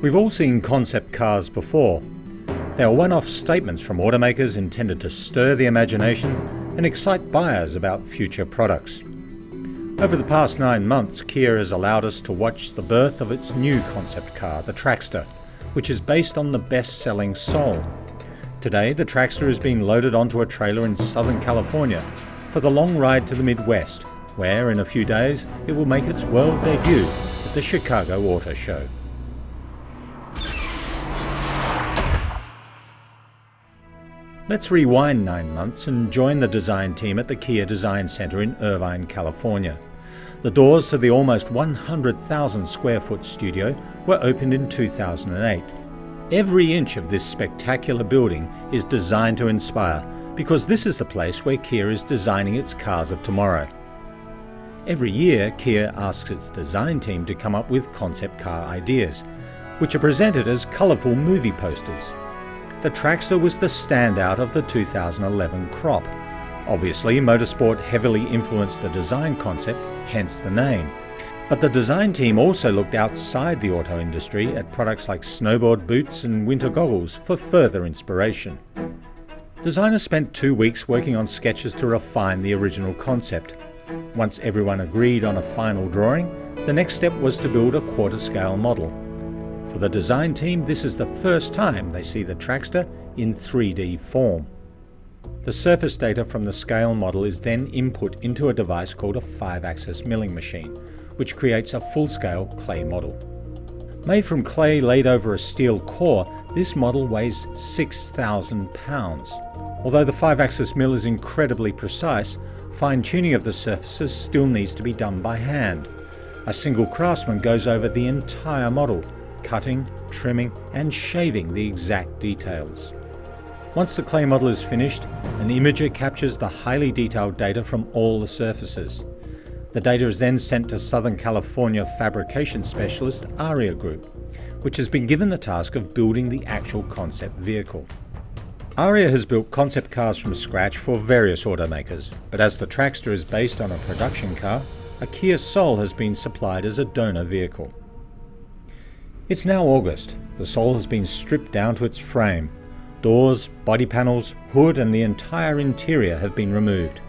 We've all seen concept cars before. They are one-off statements from automakers intended to stir the imagination and excite buyers about future products. Over the past 9 months, Kia has allowed us to watch the birth of its new concept car, the Trackster, which is based on the best-selling Soul. Today, the Trackster is being loaded onto a trailer in Southern California for the long ride to the Midwest, where in a few days it will make its world debut at the Chicago Auto Show. Let's rewind 9 months and join the design team at the Kia Design Center in Irvine, California. The doors to the almost 100,000 square foot studio were opened in 2008. Every inch of this spectacular building is designed to inspire, because this is the place where Kia is designing its cars of tomorrow. Every year, Kia asks its design team to come up with concept car ideas, which are presented as colourful movie posters. The Trackster was the standout of the 2011 crop. Obviously, motorsport heavily influenced the design concept, hence the name. But the design team also looked outside the auto industry at products like snowboard boots and winter goggles for further inspiration. Designers spent 2 weeks working on sketches to refine the original concept. Once everyone agreed on a final drawing, the next step was to build a quarter-scale model. For the design team, this is the first time they see the Trackster in 3D form. The surface data from the scale model is then input into a device called a 5-axis milling machine, which creates a full-scale clay model. Made from clay laid over a steel core, this model weighs 6,000 pounds. Although the 5-axis mill is incredibly precise, fine-tuning of the surfaces still needs to be done by hand. A single craftsman goes over the entire model, cutting, trimming and shaving the exact details. Once the clay model is finished, an imager captures the highly detailed data from all the surfaces. The data is then sent to Southern California fabrication specialist ARIA Group, which has been given the task of building the actual concept vehicle. ARIA has built concept cars from scratch for various automakers, but as the Trackster is based on a production car, a Kia Soul has been supplied as a donor vehicle. It's now August. The Soul has been stripped down to its frame. Doors, body panels, hood and the entire interior have been removed.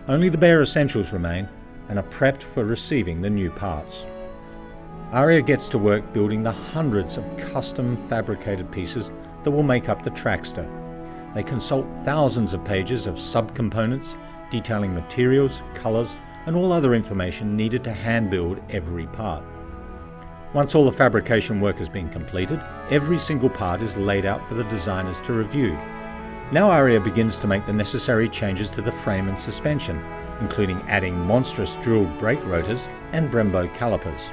Only the bare essentials remain and are prepped for receiving the new parts. ARIA gets to work building the hundreds of custom fabricated pieces that will make up the Trackster. They consult thousands of pages of subcomponents detailing materials, colours and all other information needed to hand build every part. Once all the fabrication work has been completed, every single part is laid out for the designers to review. Now ARIA begins to make the necessary changes to the frame and suspension, including adding monstrous drilled brake rotors and Brembo calipers.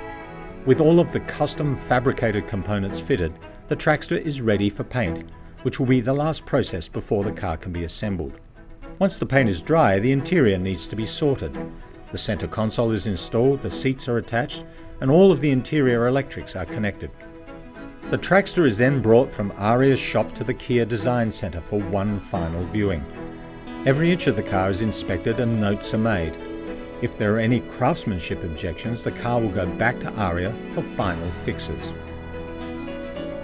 With all of the custom fabricated components fitted, the Trackster is ready for paint, which will be the last process before the car can be assembled. Once the paint is dry, the interior needs to be sorted. The center console is installed, the seats are attached, and all of the interior electrics are connected. The Trackster is then brought from ARIA's shop to the Kia Design Center for one final viewing. Every inch of the car is inspected and notes are made. If there are any craftsmanship objections, the car will go back to ARIA for final fixes.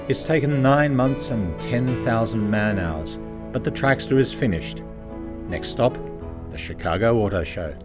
It's taken 9 months and 10,000 man-hours, but the Trackster is finished. Next stop, the Chicago Auto Show.